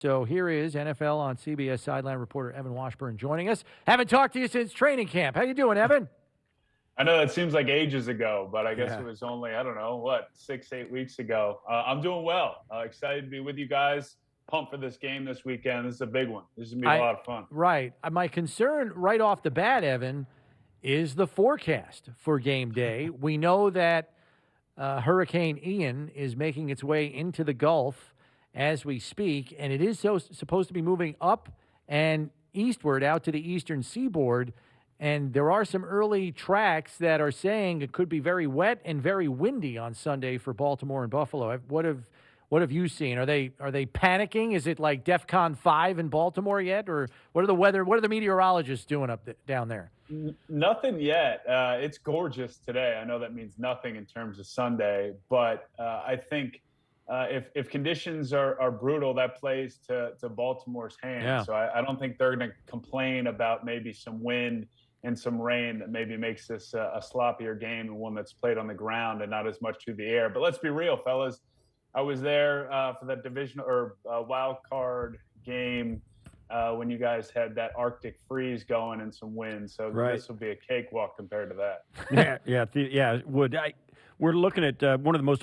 So here is NFL on CBS sideline reporter Evan Washburn joining us. Haven't talked to you since training camp. How you doing, Evan? I know that seems like ages ago, but I guess Yeah. it was only, I don't know, 6, 8 weeks ago. I'm doing well. Excited to be with you guys. Pumped for this game this weekend. This is a big one. This is going to be a lot of fun. Right. My concern right off the bat, Evan, is the forecast for game day. We know that Hurricane Ian is making its way into the Gulf as we speak, and it is supposed to be moving up and eastward out to the eastern seaboard. And there are some early tracks that are saying it could be very wet and very windy on Sunday for Baltimore and Buffalo. What have you seen? Are they panicking? Is it like DEFCON 5 in Baltimore yet, or what are the meteorologists doing down there? Nothing yet. It's gorgeous today. I know that means nothing in terms of Sunday, but I think if conditions are brutal, that plays to Baltimore's hands. Yeah. So I don't think they're going to complain about maybe some wind and some rain that maybe makes this a sloppier game and one that's played on the ground and not as much through the air. But let's be real, fellas. I was there for that division or wild card game when you guys had that Arctic freeze going and some wind. So This will be a cakewalk compared to that. It would. We're looking at one of the most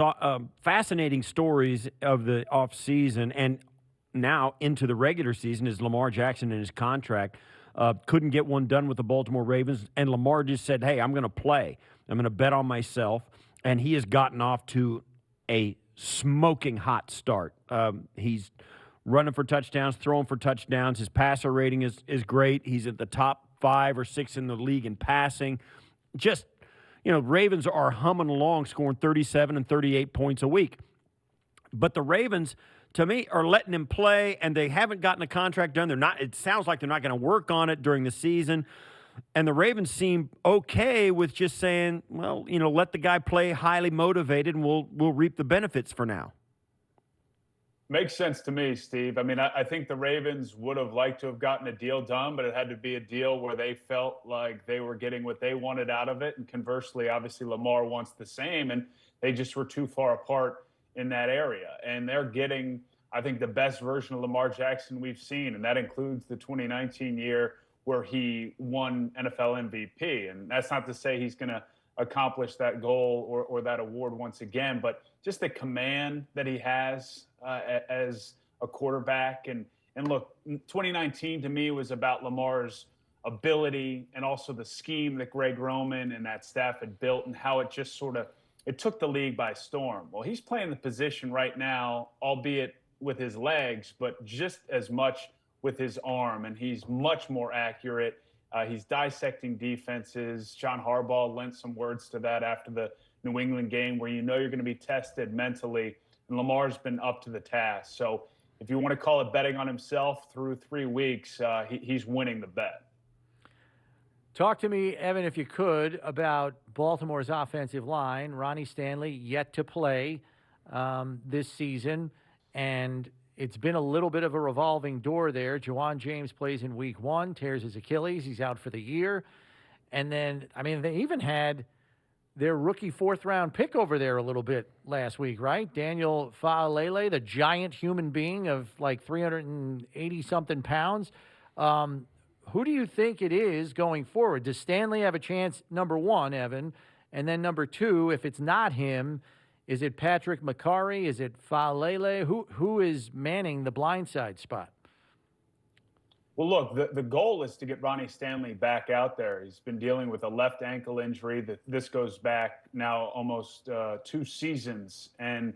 fascinating stories of the offseason and now into the regular season is Lamar Jackson and his contract. Couldn't get one done with the Baltimore Ravens, and Lamar just said, hey, I'm going to play. I'm going to bet on myself, and he has gotten off to a smoking hot start. He's running for touchdowns, throwing for touchdowns. His passer rating is great. He's at the top 5 or 6 in the league in passing. Just, Ravens are humming along, scoring 37 and 38 points a week. But the Ravens, to me, are letting him play, and they haven't gotten a contract done. It sounds like they're not going to work on it during the season. And the Ravens seem okay with just saying, well, let the guy play highly motivated, and we'll reap the benefits for now. Makes sense to me, Steve. I mean, I think the Ravens would have liked to have gotten a deal done, but it had to be a deal where they felt like they were getting what they wanted out of it. And conversely, obviously, Lamar wants the same, and they just were too far apart in that area. And they're getting, I think, the best version of Lamar Jackson we've seen, and that includes the 2019 year where he won NFL MVP. And that's not to say he's going to accomplish that goal or that award once again, but just the command that he has as a quarterback. And look, 2019 to me was about Lamar's ability and also the scheme that Greg Roman and that staff had built and how it just it took the league by storm. Well, he's playing the position right now, albeit with his legs, but just as much with his arm, and he's much more accurate. He's dissecting defenses. John Harbaugh lent some words to that after the New England game where you're going to be tested mentally, and Lamar's been up to the task. So if you want to call it betting on himself through 3 weeks, he's winning the bet. Talk to me, Evan, if you could, about Baltimore's offensive line. Ronnie Stanley yet to play this season, and it's been a little bit of a revolving door there. Juwan James plays in week 1, tears his Achilles. He's out for the year. And then, they even had their rookie 4th-round pick over there a little bit last week, right? Daniel Faalele, the giant human being of like 380-something pounds. Who do you think it is going forward? Does Stanley have a chance, number 1, Evan? And then number 2, if it's not him, is it Patrick McCarry? Is it Faalele? Who is manning the blindside spot? Well, look, the goal is to get Ronnie Stanley back out there. He's been dealing with a left ankle injury. This goes back now almost 2 seasons, and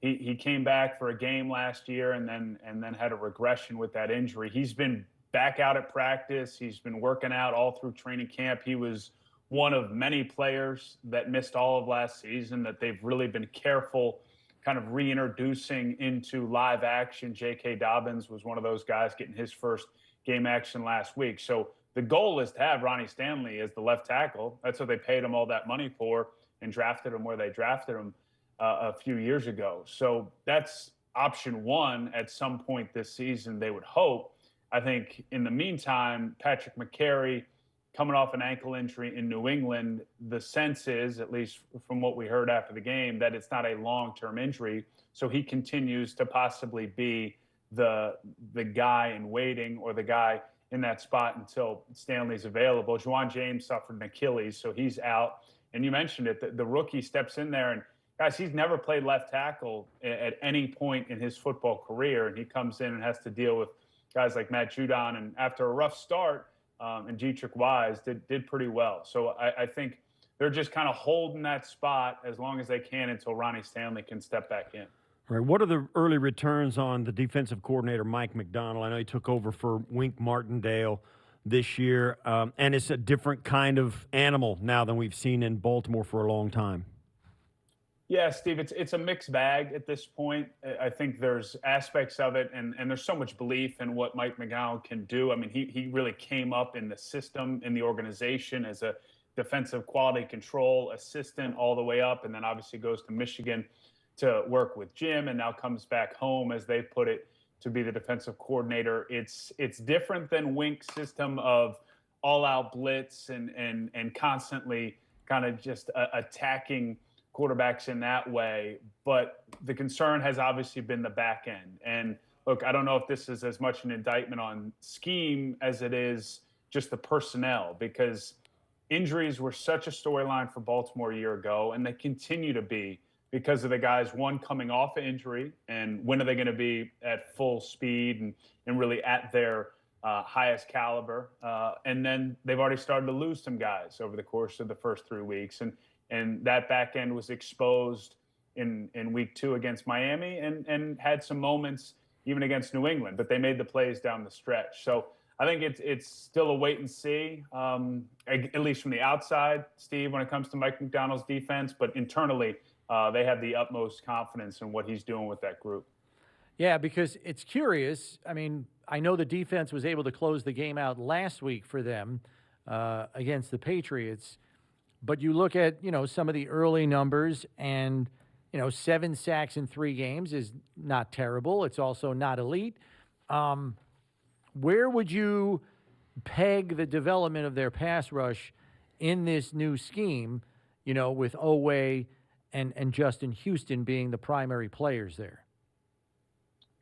he came back for a game last year and then had a regression with that injury. He's been back out at practice. He's been working out all through training camp. He was one of many players that missed all of last season that they've really been careful kind of reintroducing into live action. J.K. Dobbins was one of those guys getting his first game action last week. So the goal is to have Ronnie Stanley as the left tackle. That's what they paid him all that money for and drafted him where they drafted him a few years ago. So that's option 1 at some point this season, they would hope. I think in the meantime, Patrick McCarry, coming off an ankle injury in New England, the sense is, at least from what we heard after the game, that it's not a long-term injury. So he continues to possibly be the guy in waiting or the guy in that spot until Stanley's available. Juwan James suffered an Achilles, so he's out. And you mentioned it, the rookie steps in there, and guys, he's never played left tackle at any point in his football career, and he comes in and has to deal with guys like Matt Judon. And after a rough start, and Dietrich Wise did pretty well. So I think they're just kind of holding that spot as long as they can until Ronnie Stanley can step back in. All right. What are the early returns on the defensive coordinator, Mike MacDonald? I know he took over for Wink Martindale this year, and it's a different kind of animal now than we've seen in Baltimore for a long time. Yeah, Steve, it's a mixed bag at this point. I think there's aspects of it, and there's so much belief in what Mike MacDonald can do. I mean, he really came up in the system, in the organization as a defensive quality control assistant all the way up, and then obviously goes to Michigan to work with Jim, and now comes back home, as they put it, to be the defensive coordinator. It's different than Wink's system of all-out blitz and constantly kind of just attacking quarterbacks in that way. But the concern has obviously been the back end. And look, I don't know if this is as much an indictment on scheme as it is just the personnel, because injuries were such a storyline for Baltimore a year ago, and they continue to be because of the guys, one, coming off of injury, and when are they going to be at full speed and really at their highest caliber. And then they've already started to lose some guys over the course of the first 3 weeks. And that back end was exposed in week 2 against Miami and had some moments even against New England, but they made the plays down the stretch. So I think it's still a wait and see, at least from the outside, Steve, when it comes to Mike MacDonald's defense. But internally, they have the utmost confidence in what he's doing with that group. Yeah, because it's curious. I mean, I know the defense was able to close the game out last week for them against the Patriots. But you look at, some of the early numbers, and, 7 sacks in 3 games is not terrible. It's also not elite. Where would you peg the development of their pass rush in this new scheme, with Oweh and Justin Houston being the primary players there?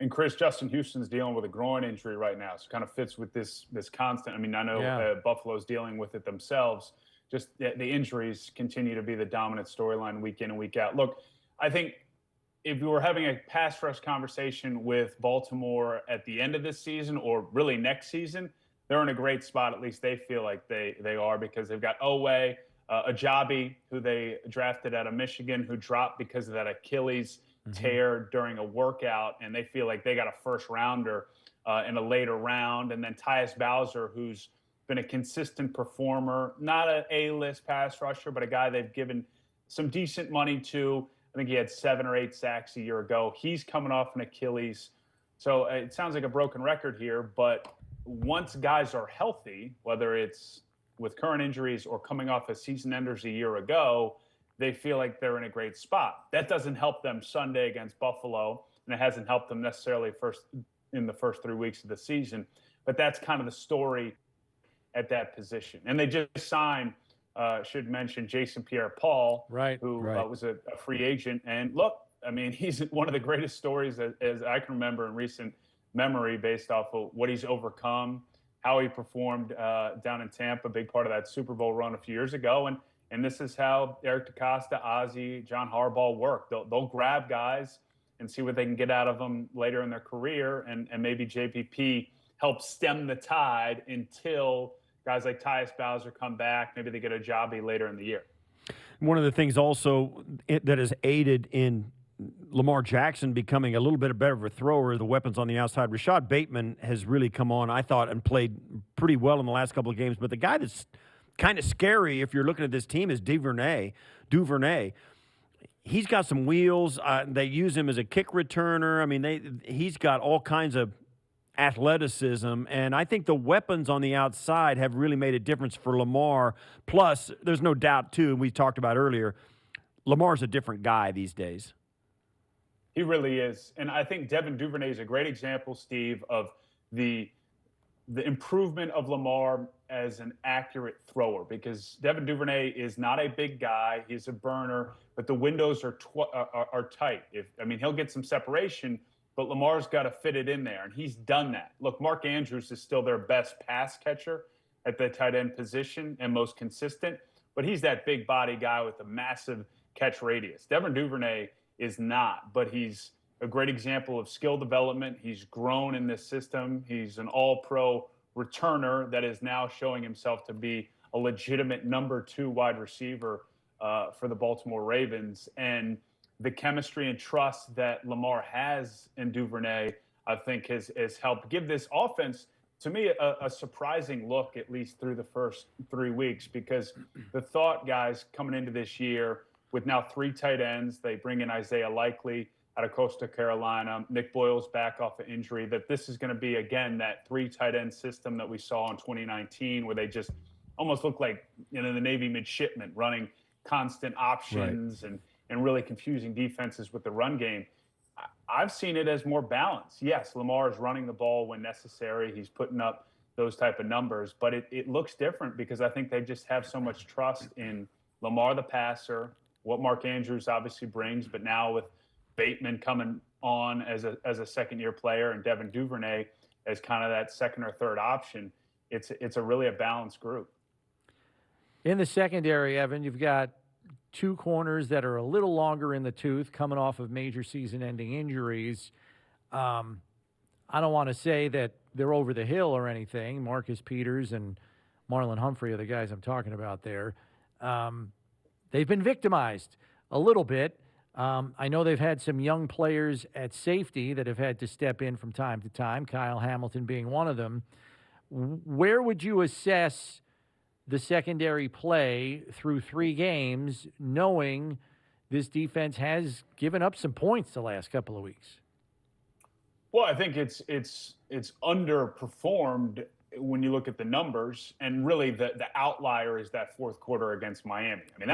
And Chris, Justin Houston's dealing with a groin injury right now, so it kind of fits with this constant. I mean, I know Buffalo's dealing with it themselves. Just the injuries continue to be the dominant storyline week in and week out. Look, I think if we were having a pass rush conversation with Baltimore at the end of this season or really next season, they're in a great spot. At least they feel like they are, because they've got Oweh, Ajabi, who they drafted out of Michigan, who dropped because of that Achilles tear during a workout, and they feel like they got a first rounder in a later round. And then Tyus Bowser, who's been a consistent performer, not an A-list pass rusher, but a guy they've given some decent money to. I think he had 7 or 8 sacks a year ago. He's coming off an Achilles. So it sounds like a broken record here, but once guys are healthy, whether it's with current injuries or coming off as season enders a year ago, they feel like they're in a great spot. That doesn't help them Sunday against Buffalo, and it hasn't helped them necessarily in the first 3 weeks of the season. But that's kind of the story at that position. And they just signed, should mention, Jason Pierre-Paul, who was a free agent. And look, I mean, he's one of the greatest stories as I can remember in recent memory, based off of what he's overcome, how he performed down in Tampa, a big part of that Super Bowl run a few years ago. And this is how Eric DeCosta, Ozzie, John Harbaugh work. They'll grab guys and see what they can get out of them later in their career. And maybe JPP helps stem the tide until guys like Tyus Bowser come back. Maybe they get a Ajabi later in the year. One of the things also that has aided in Lamar Jackson becoming a little bit better of a thrower, the weapons on the outside. Rashad Bateman has really come on, I thought, and played pretty well in the last couple of games. But the guy that's kind of scary if you're looking at this team is Duvernay. He's got some wheels. They use him as a kick returner. I mean, he's got all kinds of athleticism, and I think the weapons on the outside have really made a difference for Lamar. Plus, there's no doubt, too, and we talked about earlier, Lamar's a different guy these days. He really is. And I think Devin Duvernay is a great example, Steve, of the improvement of Lamar as an accurate thrower, because Devin Duvernay is not a big guy. He's a burner, but the windows are tight. He'll get some separation, but Lamar's got to fit it in there, and he's done that. Look, Mark Andrews is still their best pass catcher at the tight end position and most consistent, but he's that big body guy with a massive catch radius. Devin Duvernay is not, but he's a great example of skill development. He's grown in this system. He's an all-pro returner that is now showing himself to be a legitimate number 2 wide receiver for the Baltimore Ravens. And the chemistry and trust that Lamar has in Duvernay, I think, has helped give this offense, to me, a surprising look, at least through the first 3 weeks, because the thought, guys, coming into this year with now 3 tight ends, they bring in Isaiah Likely out of Coastal Carolina, Nick Boyle's back off of injury, that this is going to be, again, that 3 tight end system that we saw in 2019, where they just almost look like, the Navy midshipmen running constant options and really confusing defenses with the run game. I've seen it as more balanced. Yes, Lamar is running the ball when necessary. He's putting up those type of numbers, but it looks different because I think they just have so much trust in Lamar the passer, what Mark Andrews obviously brings, but now with Bateman coming on as a second-year player and Devin Duvernay as kind of that second or third option, it's really a balanced group. In the secondary, Evan, you've got 2 corners that are a little longer in the tooth, coming off of major season-ending injuries. I don't want to say that they're over the hill or anything. Marcus Peters and Marlon Humphrey are the guys I'm talking about there. They've been victimized a little bit. I know they've had some young players at safety that have had to step in from time to time, Kyle Hamilton being one of them. Where would you assess the secondary play through 3 games, knowing this defense has given up some points the last couple of weeks? Well, I think it's underperformed when you look at the numbers, and really the outlier is that 4th quarter against Miami. I mean,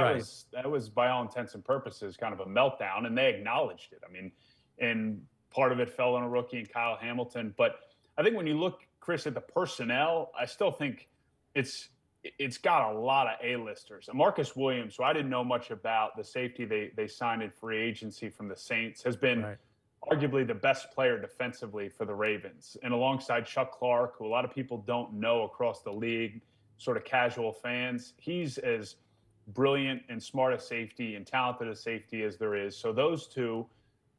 that was by all intents and purposes kind of a meltdown, and they acknowledged it. I mean, and part of it fell on a rookie in Kyle Hamilton. But I think when you look, Chris, at the personnel, I still think it's got a lot of A-listers. Marcus Williams, who I didn't know much about, the safety they signed in free agency from the Saints, has been arguably the best player defensively for the Ravens. And alongside Chuck Clark, who a lot of people don't know across the league, sort of casual fans, he's as brilliant and smart a safety and talented a safety as there is. So those two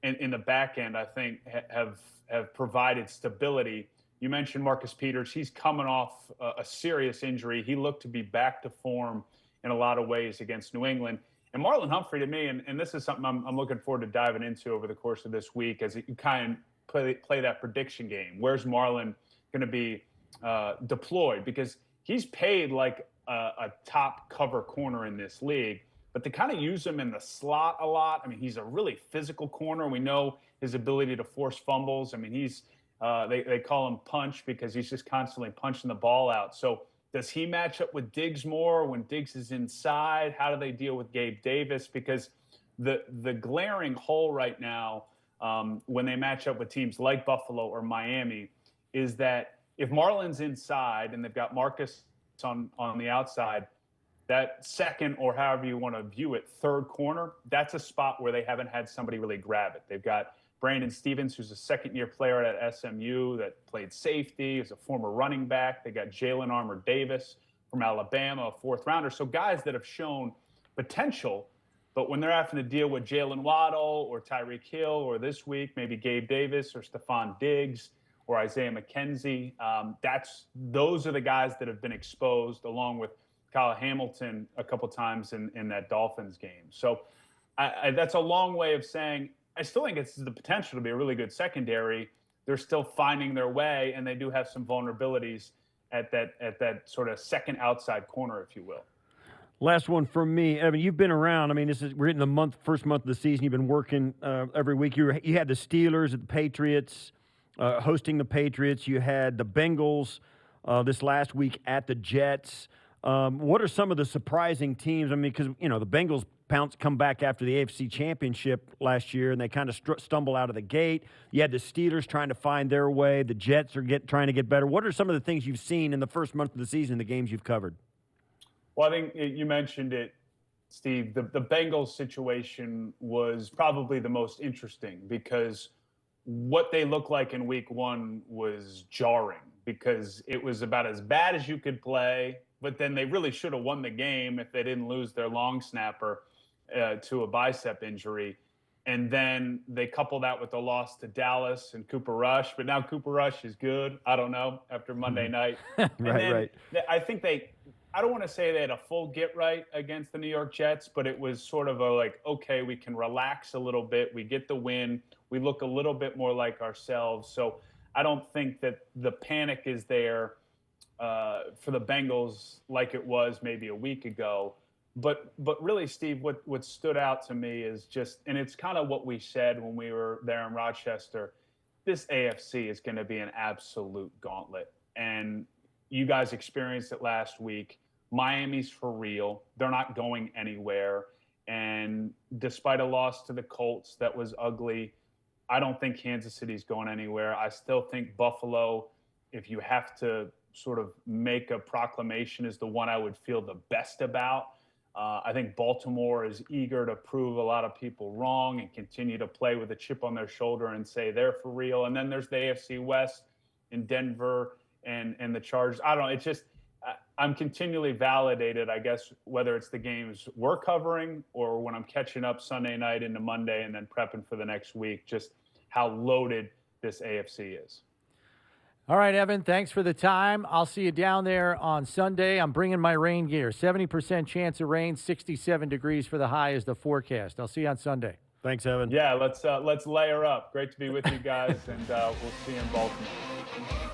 in the back end, I think, have provided stability. You mentioned Marcus Peters. He's coming off a serious injury. He looked to be back to form in a lot of ways against New England. And Marlon Humphrey, to me, and this is something I'm looking forward to diving into over the course of this week as you kind of play that prediction game. Where's Marlon going to be deployed? Because he's paid like a top cover corner in this league, but they kind of use him in the slot a lot. I mean, he's a really physical corner. We know his ability to force fumbles. I mean, he's they call him Punch because he's just constantly punching the ball out. So does he match up with Diggs more when Diggs is inside? How do they deal with Gabe Davis? Because the glaring hole right now when they match up with teams like Buffalo or Miami is that if Marlon's inside and they've got Marcus on the outside, that second, or however you want to view it, third corner, that's a spot where they haven't had somebody really grab it. They've got Brandon Stevens, who's a second-year player at SMU that played safety, is a former running back. They got Jalen Armour Davis from Alabama, a 4th rounder. So guys that have shown potential, but when they're having to deal with Jalen Waddle or Tyreek Hill, or this week maybe Gabe Davis or Stephon Diggs or Isaiah McKenzie, those are the guys that have been exposed, along with Kyle Hamilton a couple times in that Dolphins game. So that's a long way of saying I still think it's the potential to be a really good secondary. They're still finding their way, and they do have some vulnerabilities at that sort of second outside corner, if you will. Last one from me, Evan. You've been around. I mean, we're in the first month of the season. You've been working every week. You had the Steelers, the Patriots, hosting the Patriots. You had the Bengals this last week at the Jets. What are some of the surprising teams? I mean, because the Bengals come back after the AFC Championship last year, and they kind of stumble out of the gate. You had the Steelers trying to find their way. The Jets are trying to get better. What are some of the things you've seen in the first month of the season, the games you've covered? Well, I think you mentioned it, Steve. The Bengals situation was probably the most interesting because what they looked like in week 1 was jarring because it was about as bad as you could play, but then they really should have won the game if they didn't lose their long snapper to a bicep injury. And then they couple that with the loss to Dallas and Cooper Rush, but now Cooper Rush is good. I don't know, after Monday night. Right. I think I don't want to say they had a full get right against the New York Jets, but it was sort of a like, okay, we can relax a little bit. We get the win. We look a little bit more like ourselves. So I don't think that the panic is there for the Bengals like it was maybe a week ago. But really, Steve, what stood out to me is just, and it's kind of what we said when we were there in Rochester, this AFC is going to be an absolute gauntlet. And you guys experienced it last week. Miami's for real. They're not going anywhere. And despite a loss to the Colts that was ugly, I don't think Kansas City's going anywhere. I still think Buffalo, if you have to sort of make a proclamation, is the one I would feel the best about. I think Baltimore is eager to prove a lot of people wrong and continue to play with a chip on their shoulder and say they're for real. And then there's the AFC West in Denver and the Chargers. I don't know. It's just I'm continually validated, I guess, whether it's the games we're covering or when I'm catching up Sunday night into Monday and then prepping for the next week, just how loaded this AFC is. All right, Evan, thanks for the time. I'll see you down there on Sunday. I'm bringing my rain gear. 70% chance of rain, 67 degrees for the high is the forecast. I'll see you on Sunday. Thanks, Evan. Yeah, let's layer up. Great to be with you guys, and we'll see you in Baltimore.